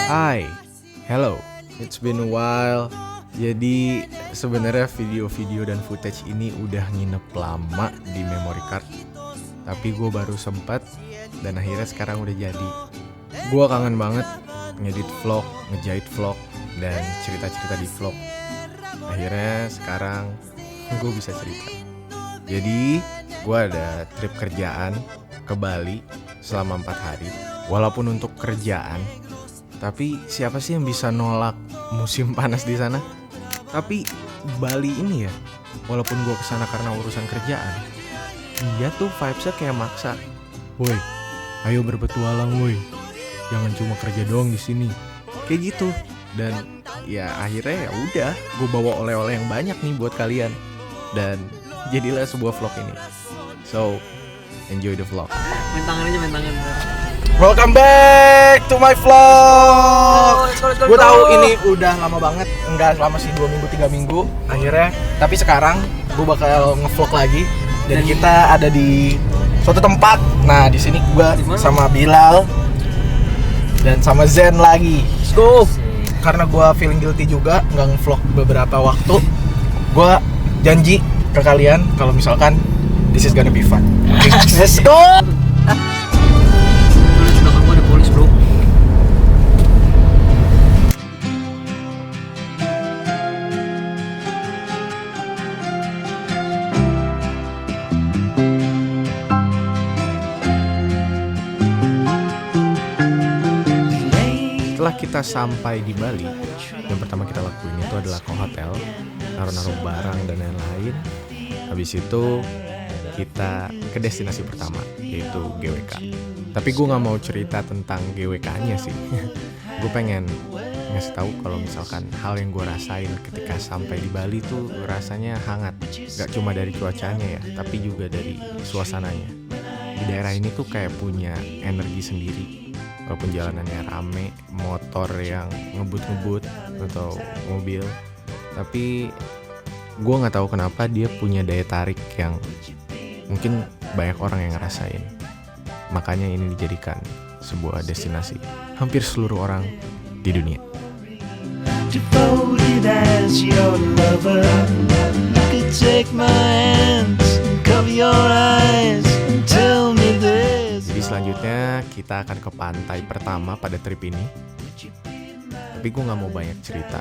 Hai, hello, it's been a while. Jadi sebenarnya video-video dan footage ini udah nginep lama di memory card. Tapi gue baru sempet dan akhirnya sekarang udah jadi. Gue kangen banget ngedit vlog, ngejahit vlog, dan cerita-cerita di vlog. Akhirnya sekarang gue bisa cerita. Jadi gue ada trip kerjaan ke Bali selama 4 hari. Walaupun untuk kerjaan, tapi siapa sih yang bisa nolak musim panas di sana? Tapi Bali ini ya, walaupun gue kesana karena urusan kerjaan, dia tuh vibesnya kayak maksa. Woi, ayo berpetualang woi, jangan cuma kerja doang di sini. Kayak gitu. Dan ya akhirnya ya udah, gue bawa oleh-oleh yang banyak nih buat kalian. Dan jadilah sebuah vlog ini. So, enjoy the vlog. Main tangan aja, main tangan. Welcome back to my vlog. Gue tahu ini udah lama banget, enggak selama sih 2 minggu 3 minggu akhirnya. Tapi sekarang gue bakal ngevlog lagi dan kita ada di suatu tempat. Nah di sini gue sama Bilal dan sama Zen lagi. Let's go. Karena gue feeling guilty juga nggak ngevlog beberapa waktu. Gue janji ke kalian kalau misalkan this is gonna be fun. Okay, let's go. Setelah kita sampai di Bali, yang pertama kita lakuin itu adalah ke hotel, naruh-naruh barang dan lain-lain. Habis itu kita ke destinasi pertama, yaitu GWK. Tapi gue nggak mau cerita tentang GWK-nya sih. Gue pengen ngasih tahu kalau misalkan hal yang gue rasain ketika sampai di Bali tuh rasanya hangat. Gak cuma dari cuacanya ya, tapi juga dari suasananya. Di daerah ini tuh kayak punya energi sendiri. Walaupun jalanannya rame, motor yang ngebut-ngebut atau mobil, tapi gue nggak tahu kenapa dia punya daya tarik yang mungkin banyak orang yang ngerasain. Makanya ini dijadikan sebuah destinasi hampir seluruh orang di dunia. Devoted as your lover, you could take my hands and cover your eyes and tell me this. Jadi selanjutnya kita akan ke pantai pertama pada trip ini. Tapi gue gak mau banyak cerita.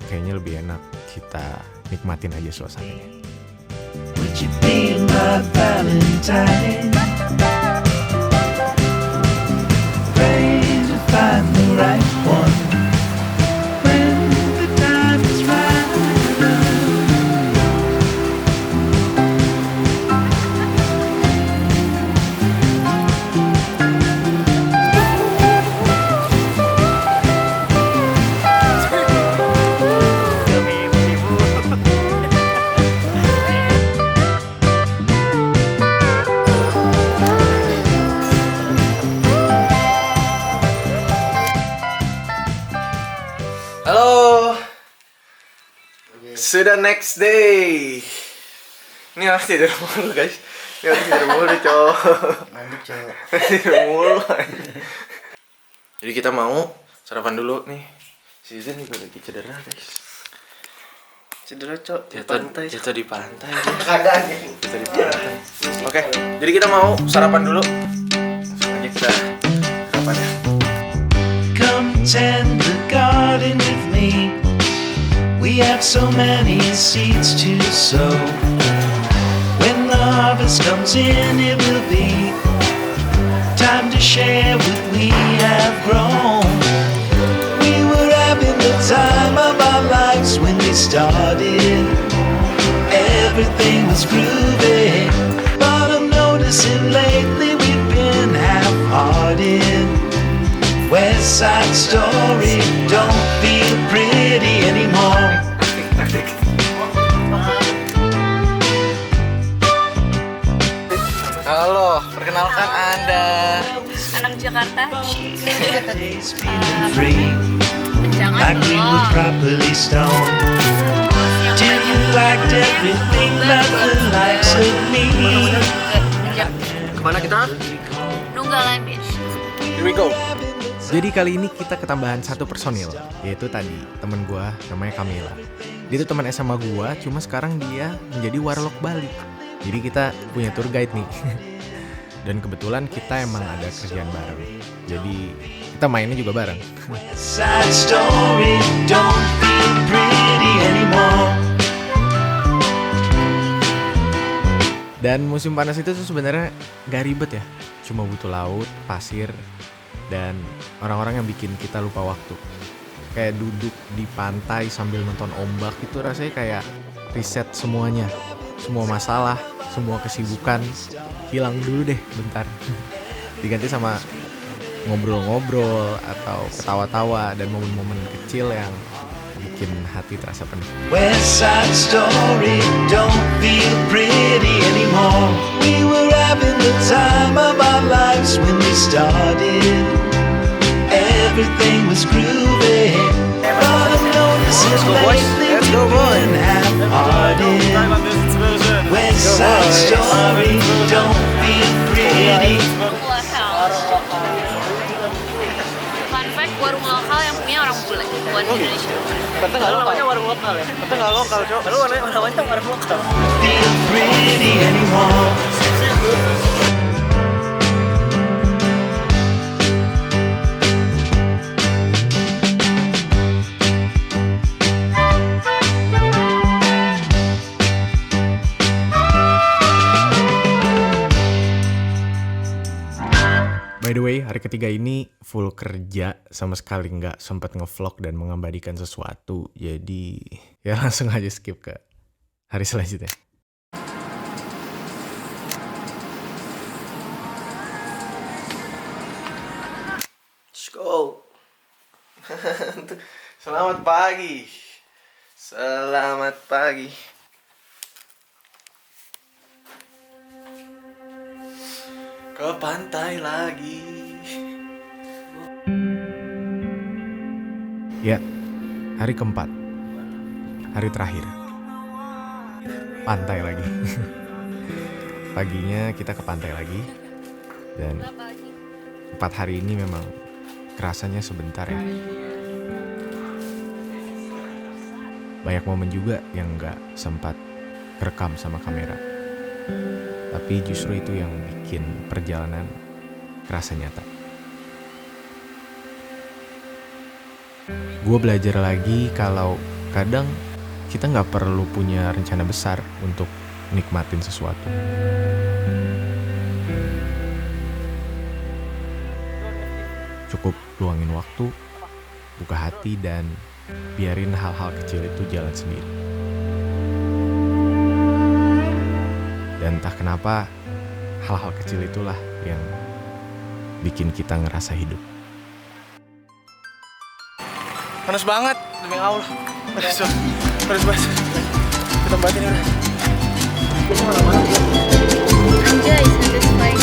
Kayaknya lebih enak kita nikmatin aja suasananya. Would you be my Valentine? Pray to find the right one. When the time is right. Halo. Sudah next day. Ini harus tidur mulu guys. Ini harus tidur mulu cowok. Mantap, cowok. Tidur mulu. Jadi kita mau sarapan dulu nih. Season juga lagi cedera guys. Cedera, cok. Jatuh di pantai. Kagak nih. Jatuh di pantai. Oke, jadi kita mau sarapan dulu. Langsung aja kita sarapan ya. Come tend the garden with me. We have so many seeds to sow. When the harvest comes in, it will be time to share what we have grown. We were having the time of our lives when we started. Everything was groovy, but I'm noticing lately we've been half-hearted. West Side Story don't feel pretty anymore. Halo, perkenalkan Anda. Anak Jakarta. Days feeling free, Jangan like we were properly stoned. Till you liked everything but the likes of me. Kemana kita? Nunggalan Beach. Here we go. Jadi kali ini kita ketambahan satu personil, yaitu tadi temen gue namanya Kamila. Dia tuh teman SMA gue, cuma sekarang dia menjadi warlock Bali. Jadi kita punya tour guide nih. Dan kebetulan kita emang ada kerjaan bareng. Jadi kita mainnya juga bareng. Side story don't feel pretty anymore. Dan musim panas itu tuh sebenarnya gak ribet ya. Cuma butuh laut, pasir, dan orang-orang yang bikin kita lupa waktu. Kayak duduk di pantai sambil nonton ombak itu rasanya kayak reset semuanya. Semua masalah, semua kesibukan hilang dulu deh bentar. Diganti sama ngobrol-ngobrol atau ketawa-tawa dan momen-momen kecil yang bikin hati terasa penuh. West Side Story don't feel pretty anymore. We were having the time of our lives when we started. Everything was groovy, but I'm noticing lately we've been half-hearted. West Side Story don't feel pretty. Fun fact, warung lokal yang punya orang bule, bukan Indonesia. Kata nggak namanya warung lokal ya? Kata nggak lokal, Cok. Lalu namanya warung lokal. Feel pretty anymore. By the way, hari ketiga ini full kerja, sama sekali nggak sempat ngevlog dan mengabadikan sesuatu. Jadi ya langsung aja skip ke hari selanjutnya. Let's go. Selamat pagi. Selamat pagi. Ke pantai lagi. Ya, hari keempat, hari terakhir, pantai lagi. Paginya kita ke pantai lagi, dan 4 hari ini memang kerasanya sebentar ya. Banyak momen juga yang nggak sempat kerekam sama kamera, tapi justru itu yang bikin perjalanan kerasa nyata. Gue belajar lagi kalau kadang kita nggak perlu punya rencana besar untuk nikmatin sesuatu. Cukup luangin waktu, buka hati, dan biarin hal-hal kecil itu jalan sendiri. Dan entah kenapa hal-hal kecil itulah yang bikin kita ngerasa hidup. Panas banget, demi Allah. Panas banget. Kita tempatin udah. Anjay, satisfying.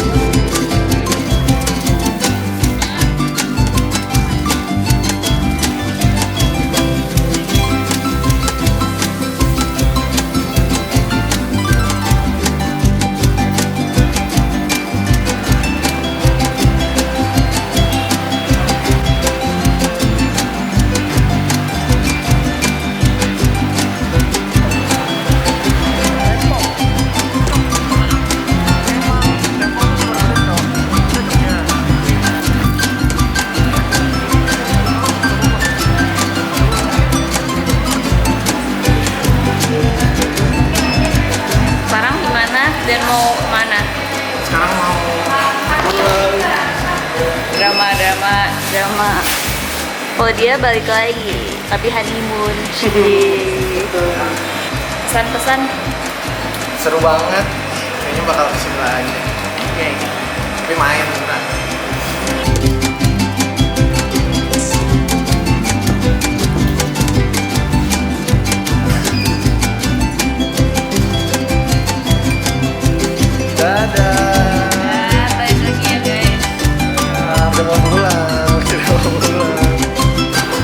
Sekarang gimana dan mau kemana? Sekarang mau Drama. Oh, dia balik lagi, tapi honeymoon. Pesan-pesan. seru banget. Kayaknya bakal kesini lagi. Oke. Tapi main beneran. Dadah. Balik lagi ya guys. Udah mau pulang.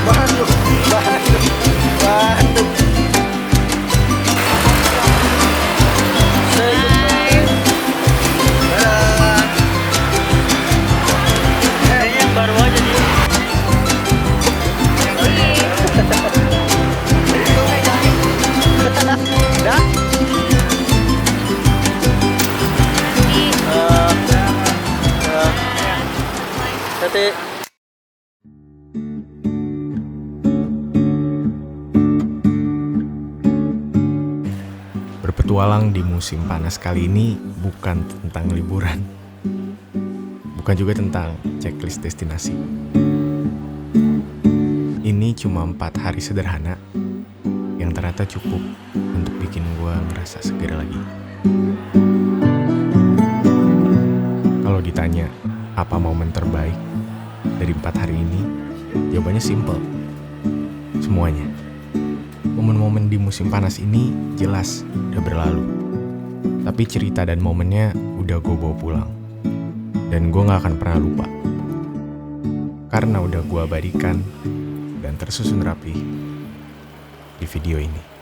Bandung. Bye. Dadah. Berpetualang di musim panas kali ini bukan tentang liburan, bukan juga tentang checklist destinasi. Ini cuma 4 hari sederhana yang ternyata cukup untuk bikin gue ngerasa segar lagi. Kalau ditanya apa momen terbaik dari 4 hari ini, jawabannya simple. Semuanya. Momen-momen di musim panas ini jelas udah berlalu. Tapi cerita dan momennya udah gue bawa pulang. Dan gue gak akan pernah lupa. Karena udah gue abadikan dan tersusun rapi di video ini.